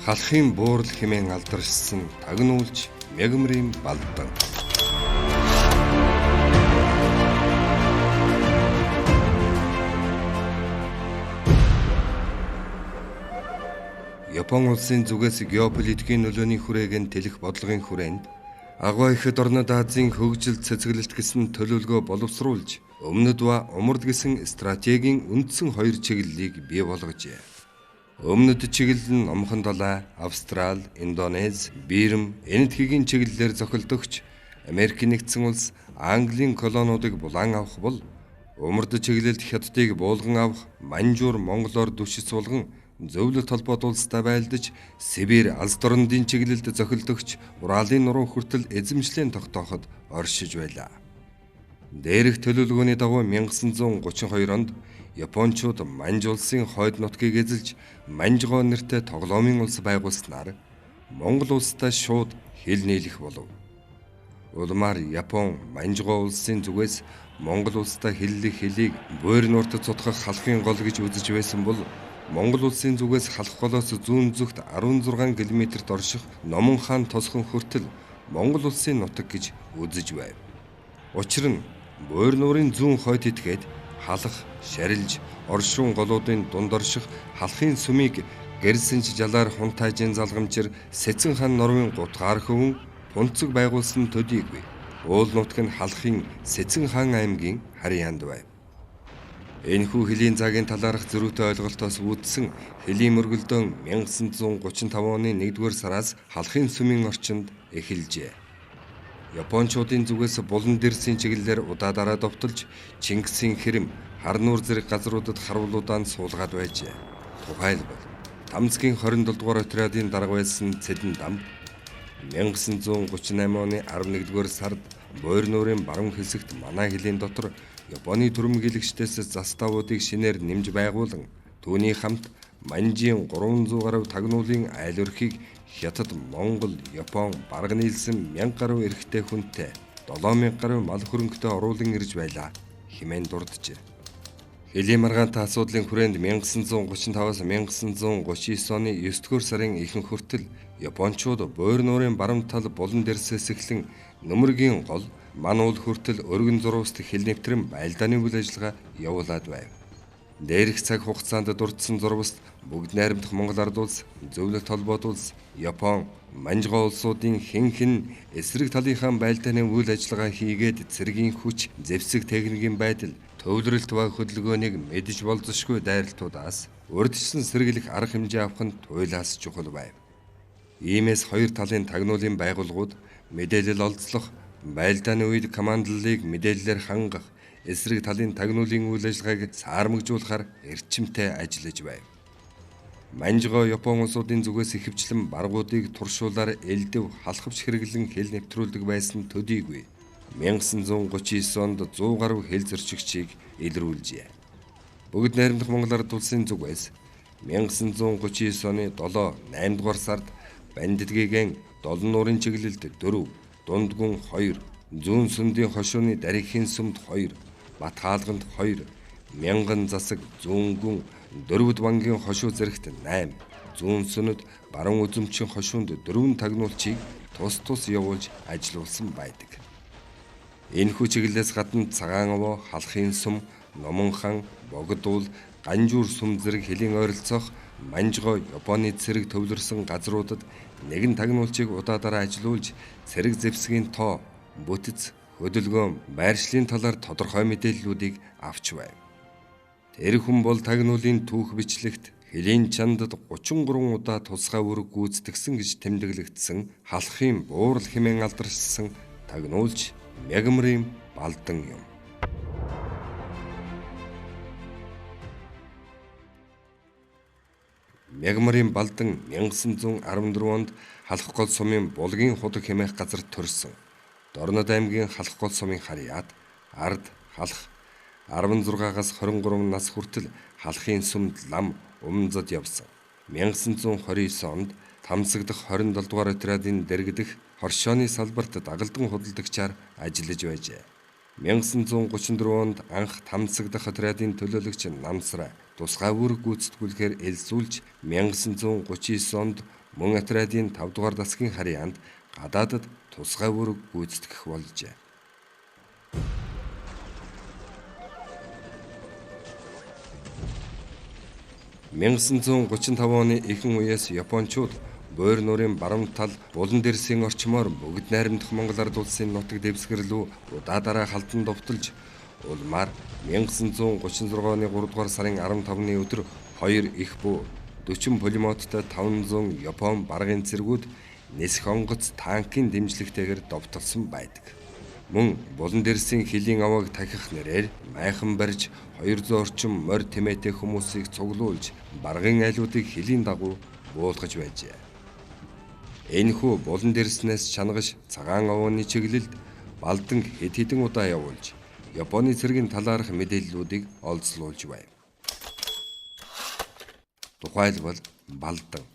Халахын буурал хэмээн алдаршсан тагнуулч Мягмарын Балдан. Япон улсын зүгээс геополитикийн нөлөөний хүрээнд тэлэх бодлогын хүрээнд Агуй ихэд орнод Азийн хөгжил цэцгэлэлт гэсэн төлөвлөгөө боловсруулж өмнөд ба умард гэсэн стратегийн үндсэн хоёр чиглэлийг бий болгожээ. Өмнөд чиглэл нь Номхон далай, Австрали, Индонез, Бирм, Энэтхэгийн чиглэлээр зохилдогч Америк нэгдсэн улс, Английн колониудыг булан авах бол умард чиглэлд Хятадыг буулган авах Манжуур Монголоор дүшис суулган зөвлөлт холбоот улстай байлдаж Сибирь алс дорнодын чиглэлд зохилдогч Уралын нуруу хүртэл эзэмшлэн тогтооход оршиж байлаа. Дээрх төлөвлөгөөний дагуу 1932 онд Япончууд Манж улсын хойд нутгийг эзэлж Манжгоо нэртэй тоглоомын улс байгуулснаар Монгол улстай шууд хил нийлэх болов. Улмаар Япон Манжгоо улсын зүгээс Монгол улстай хиллэх хилийг буйр нурт цутгах халахын гол гэж үзэж байсан бол Монгол улсын зүгээс халах голоос зүүн зүгт 16 км-т орших Номон хаан тосхон хүртэл Монгол улсын нутаг гэж үзэж байв. Учир нь буйр нуурын зүүн хойд итгээд халах, шарилж, оршуун голуудын дунд орших халахын сүмийг гэрсэнч жалаар хунтайжин залгамжир Сэцэн хаан норвын гутгаар хөвөн пунцэг байгуулсан төдийгүй уул нутаг нь халахын Сэцэн хаан аймгийн харьяанд байв. Энэхүү хөлийн цагийн талаарх зөрүүтэй ойлголтоос үүдсэн хөлийн мөргөлдөөн 1935 оны 1-р сараас халахын сүмийн орчинд эхэлжээ. Япончуудын зүгээс булан дэрсийн чиглэлээр удаадараа довтолж Чингисийн хэрэм, хар нуур зэрэг газруудад харвалуудаа суулгаад байжээ. Тухайлбал Тамцгийн 27 дугаар отрядын дарга байсан Цэдэн дам 1938 оны 11-р сард буйр нуурын баруун хэсэгт манай хөлийн дотор Японы түрэмгийлэгчдээс заставуудыг шинээр нэмж байгуулан түүний хамт Манжийн 300 гаруй тагнуулын айл өрхийг Хятад, Монгол, Япон бараг нийлсэн 1000 гаруй эрэгтэй хүнтэй 7000 гаруй мал хөрөнгөтэй оруулан ирж байлаа хэмээн дурджээ. Хөлийн маргаантай асуудлын хүрээнд 1935-аас 1939 оны 9-р сарын ихэнх хүртэл Япончууд буйр нуурын баруун тал булан дэрсээс эхлэн Нөмөргийн гол ман уул хүртэл өргөн зурууст хил нэвтрэн байлдааны үйл ажиллагаа явуулаад байв. Дээрх цаг хугацаанд дурдсан зурваст бүгд найрамдах Монгол ард улс, зөвлөлт холбоот улс, Япон, Манжгоо улсуудын хэн эсрэг талынхаа байлдааны үйл ажиллагаа хийгээд цэргийн хүч, зэвсэг техникийн байдал, төвлөрөлт ба хөдөлгөөнийг мэдж болзошгүй дайралтуудаас урьдчилан сэргийлэх арга хэмжээ авах нь туйлаас чухал байв. Иймээс хоёр талын тагнуулын байгууллагууд мэдээлэл олзлох, байлдааны үед командлалыг мэдээллээр хангах, эсрэг талын тагнуулын үйл ажиллагааг саармагжуулахаар эрчимтэй ажиллаж байв. Манжгоо Япон улсуудын зүгээс ихэвчлэн баргуудыг туршуулаар элдэв халахвч хэрэглэн хил нэвтрүүлдэг байсан төдийгүй 1939 онд 100 гаруй хил зөрчигчийг илрүүлжээ. Бүгд найрамдах Монгол ард улсын зүгээс 1939 оны 7-8 дугаар сард Бандитгийгэн Долон нуурын чиглэлд 4, Дундгүн 2, Зүүн сүмдийн хошууны Дарихийн сүмд 2, Бат хаалганд 2, Мянган засаг Зүүн гүн Дөрвөд бангийн хошуу зэрэгт 8, Зүүн сүнэд баруун үзэмчин хошуунд 4 тагнуулчийг тус явуулж ажилуулсан байдаг. Энэхүү чиглэлээс гадна Цагаан овоо, Халахын сүм, Номон хаан, Богдуул, Ганжуур сүм зэрэг хөлийн ойролцоох Манжгоо Японы цэрэг төвлөрсөн газруудад нэгэн тагнуулчийг удаадараа ажилуулж цэрэг зэвсгийн тоо, бүтэц, хөдөлгөөн, байршлын талаар тодорхой мэдээллүүдийг авч байв. Тэр хүн бол тагнуулын түүх бичлэгт хөлийн чандад 33 удаа тусгай үүрэг гүйцэтгсэн гэж тэмдэглэгдсэн халахын буурал хэмээн алдаршсан тагнуулч Мягмарын Балдан юм. Мягмарын Балдан 1914 онд халах гол сумын булгийн худаг хэмээх газарт төрсөн. Дорнод аймгийн халах гол сумын харьяат ард халах 16-аас 23 нас хүртэл халахын сүмд лам умзад явсан. 1929 онд Тамцагдах 27 дугаар отрядын дэргэдэх хоршооны салбарт дагалдан худалдагчаар ажиллаж байжээ. 1934 онд анх Тамцагдах отрядын төлөөлөгч Намсраа тусгай үүрэг гүйцэтгүүлэхээр элсүүлж 1939 онд Мөн отрядын 5 дугаар засгийн харьяанд гадаадад тусгай үүрэг гүйцэтгэх болжээ. 1935 оны ихэнх үеэс Япончууд Буур нуурын баруун тал Булан дэрсийн орчмоор бүгд найрамдах Монгол Ард улсын нутаг дэвсгэрлүү удаа дараа халдан довтолж улмаар 1936 оны 3 дугаар сарын 15-ны өдөр 2 их буу 40 пулеметтой 500 Япон баргын цэргүүд нисэх онгоц танкын дэмжлэгтэйгээр довтолсон байдаг. Мөн Булан дэрсийн хилийн авааг тахих нэрээр майхан барьж 200 орчим морь тэмээтэй хүмүүсийг цуглуулж баргын айлуудыг хилийн дагуу буулгаж байжээ. Энэхүү Булан дэрснээс чангаш цагаан овооны чиглэлд Балдан хэд хэдэн удаа явуулж Японы цэргийн талаарх мэдээллүүдийг олзлуулж байв. Тухайлбал Балдан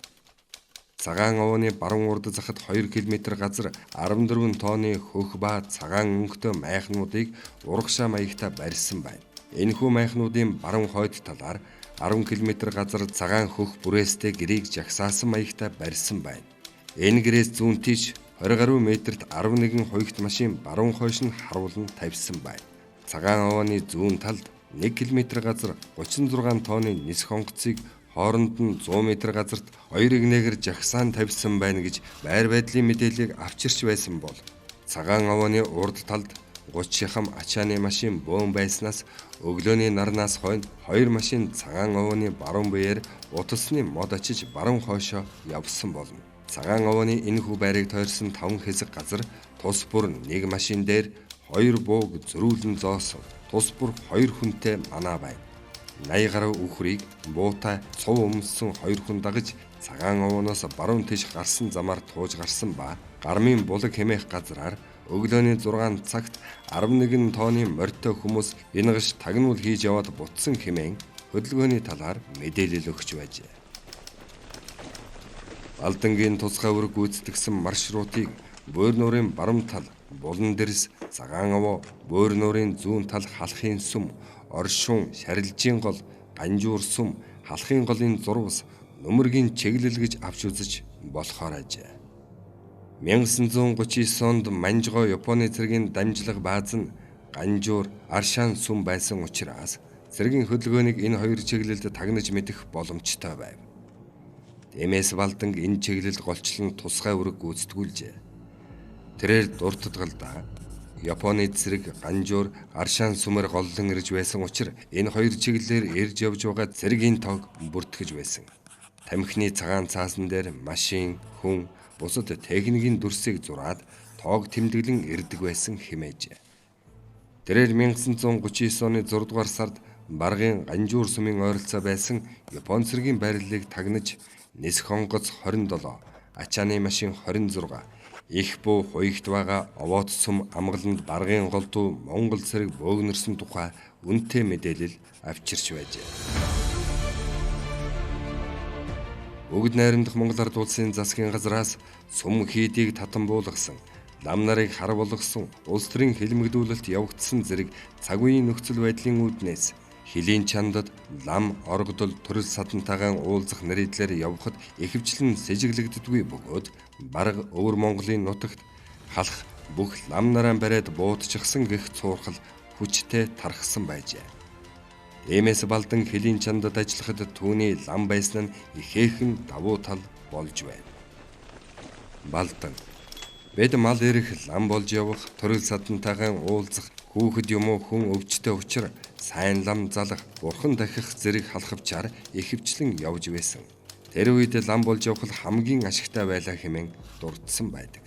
цагаан овооны баруун урд захад 2 км газар 14 тонны хөх ба цагаан өнгөтэй майхнуудыг урагшаа маягтай барьсан байна. Энэхүү майхнуудын баруун хойд талаар 10 км газар цагаан хөх бүрээстэй гэрийг жагсаасан маягтай барьсан байна. Энэ гэрээс зүүн тийш 20 гаруй метрт 11 хуйгт машин баруун хойш нь харуулн тавьсан байна. Цагаан овооны зүүн талд 1 км газар 36 тонны нисэх онгоцыг хооронд нь 100 м газарт 2 игнээгэр жагсаан тавьсан байна гэж байр байдлын мэдээллийг авчирч байсан бол цагаан овооны урд талд 30 шахам ачааны машин бөөн байснаас өглөөний нарнаас хойно 2 машин цагаан овооны баруун биеэр утасны мод очиж баруун хойшоо явсан болно. Цагаан овооны энэхүү байрыг тойрсон 5 хэсэг газар тус бүр 1 машин дээр 2 бууг зөрүүлэн зоосон. Тус бүр 2 хүнтэй манаа байна. 80 гаруй үхрийг буутай цов өмссөн 2 хүн дагаж цагаан овооноос баруун тийш гарсан замаар тууж гарсан ба гармын булаг хэмээх газраар өглөөний 6 цагт 11 тонны морьтой хүмүүс ингаш тагнуул хийж яваад бутсан хэмээн хөдөлгөөний талаар мэдээлэл өгч байжээ. Балдангийн тусгай үүрэг гүйцэтгэсэн маршрутыг Буур нуурын баруун тал Булан дэрс цагаан овоо, Буур нуурын зүүн тал халахын сүм, оршун, шарилжийн гол, ганжуур сүм, халахын голын зурвас, нөмөргийн чиглэл гэж авч үзэж болохоор ажээ. 1939 онд Манжгоо Японы цэргийн дамжлага бааз нь Ганжуур, Аршаан сүм байсан учраас цэргийн хөдөлгөөнийг энэ хоёр чиглэлд тагнаж мэдэх боломжтой байв. Тиймээс Балдан энэ чиглэлд голчлон тусгай үүрэг гүйцэтгүүлжээ. Тэрээр дуртатгалдаа Японы цэрэг Ганжуур, Аршаан сүмээр голлон ирж байсан учраас энэ хоёр чиглэлээр ирж явж байгаа цэргийн тоог бүртгэж байсан. Тамхины цагаан цаасан дээр машин, хүн, бусад техникийн дүрсийг зураад тоог тэмдэглэн ирдэг байсан хэмээжээ. Тэрээр 1939 оны 6 дугаар сард баргын Ганжуур сүмийн ойролцоо байсан Япон цэргийн байрлалыг тагнаж нисэх онгоц 27, ачааны машин 26, их буу хуйгт байгаа овоот сүм амгаланд баргын голдуу Монгол цэрэг бөөгнөрсөн тухай үнэтэй мэдээлэл авчирч байжээ. Бүгд найрамдах Монгол Ард улсын засгийн газраас сүм хийдийг татан буулгасан, лам нарыг хар болгосон, улс төрийн хэлмэгдүүлэлт явагдсан зэрэг цаг үеийн нөхцөл байдлын үүднээс хилийн чандад лам, оргодол, төрөл садантайгаан уулзах нэрийдлэр явхад ихэвчлэн сэжиглэгддэггүй бөгөөд бараг өвөр Монголын нутагт халах бүх лам нараа бариад буутчихсан гэх цуурхал хүчтэй тархсан байжээ. Иймээс Балдан хилийн чандад ажиллахад түүний лам байсан нь ихээхэн давуу тал болж байна. Балдан бид мал ирэх лам болж явах, төрөл садантайгаан уулзах, хүүхэд юм уу хүн өвчтэй учраа сайн лам залах, бурхан дахих зэрэг халахвчаар ихэвчлэн явж байсан. Тэр үед лам болж явах хамгийн ашигтай байлаа хэмээн дурдсан байдаг.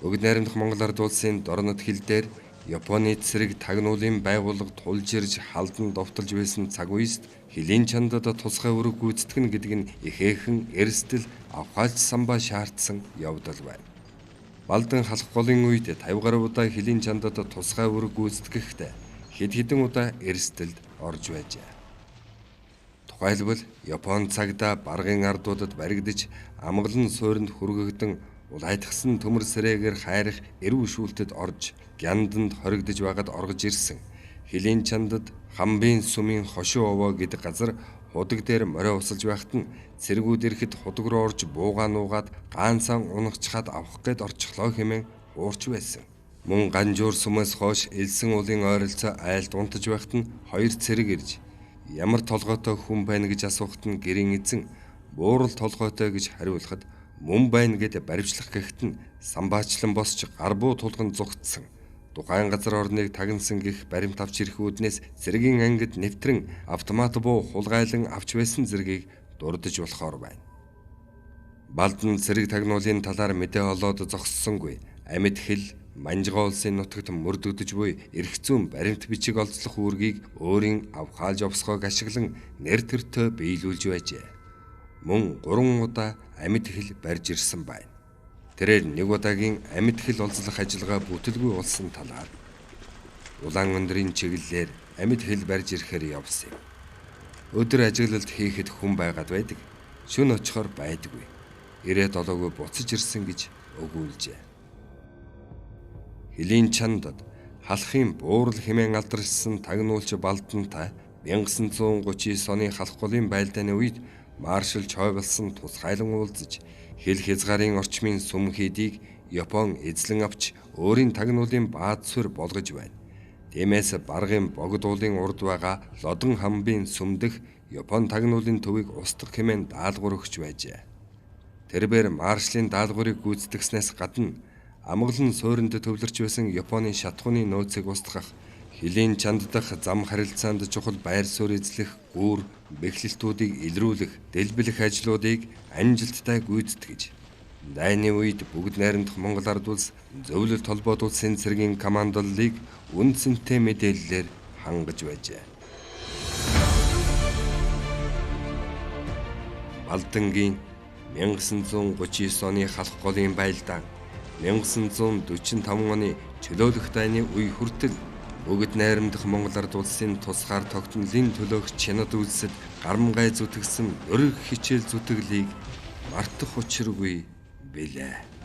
Бүгд найрамдах Монгол Ард улсын дорнод хил дээр Японы цэрэг тагнуулын байгууллага тулж ирж халдан довтолж байсан цаг үеэст хилийн чандад тусгай үүрэг гүйцэтгэнэ гэдэг нь ихээхэн эрсдэл авхаалж самбаа шаардсан явдал байна. Балдан халах голын үед 50 гаруй удаа хилийн чандад тусгай үүрэг гүйцэтгэхдээ хэд хэдэн удаа эрсдэлд орж байжээ. Тухайлбал Япон цагдаа баргын ардуудад баригдаж амгалан суурьнд хүргэгдэн улайтгсан төмөр сэрээгээр хайрах эрүү шүүлтэд орж гянданд хоригдож байгаад оргож ирсэн. Хилийн чандад Хамбын сүмийн хошуу овоо гэдэг газар худаг дээр морио усалж байхад нь цэргүүд ирэхэд худаг руу орж буугаа нуугаад гаанцаан унагчхад авах гээд орчихлоо хэмээн уурч байсан. Мөн Ганжуур сүмээс хойш элсэн улын ойролцоо айлд унтаж байхад нь хоёр цэрэг ирж ямар толгойтой хүн байна гэж асуухад нь гэрийн эзэн буурал толгойтой гэж хариулахад мөн байна гэд баривчлах гэхэд нь самбаачлан босч гарбуу тулган зүгтсэн. Тухайн газар орныг тагнасан гих баримт авч ирэх үүднээс цэргийн ангид нэвтрэн автомат буу хулгайлан авч байсан зэргийг дурдж болохоор байна. Балдан цэрэг тагнуулын талаар мэдээ олоод зогссонгүй. Амьд хэл Манжгаа улсын нутагт мөрдөгдөж буй эрх зүйн баримт бичиг олзлох үүргийг өөрийн авхаалж овсгоог ашиглан нэр төртөө биелүүлж байжээ. Мөн 3 удаа амьд хэл барьж ирсэн байна. Тэрээр нэг удаагийн амьд хэл олзлох ажиллагаа бүтэлгүй болсон талаар Улаанөндрийн чиглэлээр амьд хэл барьж ирэхээр явсан юм. Өдөр ажиглалт хийхэд хүн байгаад байдаг. Шөнө очихоор байдаггүй. Ирээд олоогүй буцаж ирсэн гэж өгүүлжээ. Хилийн чандад халахын буурал хэмээн алдаршсан тагнуулч Балдантай 1939 оны халах голын байлдааны үед маршал Чойголсон тусгайлан уулзаж хэл хязгаарын орчмын сүм хийдийг Япон эзлэн авч өөрийн тагнуулын бааз сүр болгож байна. Тиймээс баргын богд уулын урд байгаа Лодон хамбын сүмдэх Япон тагнуулын төвийг устгах хэмээн даалгавар өгч байжээ. Тэрбээр маршалын даалгаврыг гүйцэтгэснээс гадна амгалан суурьнд төвлөрч байсан Японы шатхууны нөөцийг устгах, хилийн чанд дахь зам харилцаанд чухал байр суурь эзлэх, гүүр бэхлэлтүүдийг илрүүлэх, дэлбэлэх ажлуудыг амжилттай гүйцэтгэж, дайны үед бүгд найрамдах Монгол Ард улс зөвлөлт холбоот улсын цэргийн командоллыг үндсэнтэй мэдээллээр хангаж байжээ. Балдангийн 1939 оны халах голын байлдаан 1945 оны чөлөөлөх дайны үе хүртэл бүгд найрамдах Монгол Ард улсын тусгаар тогтнолын төлөөх чанад үлсэд гарамгай зүтгэсэн өрг хичээл зүтгэлийг мартах учиргүй билээ.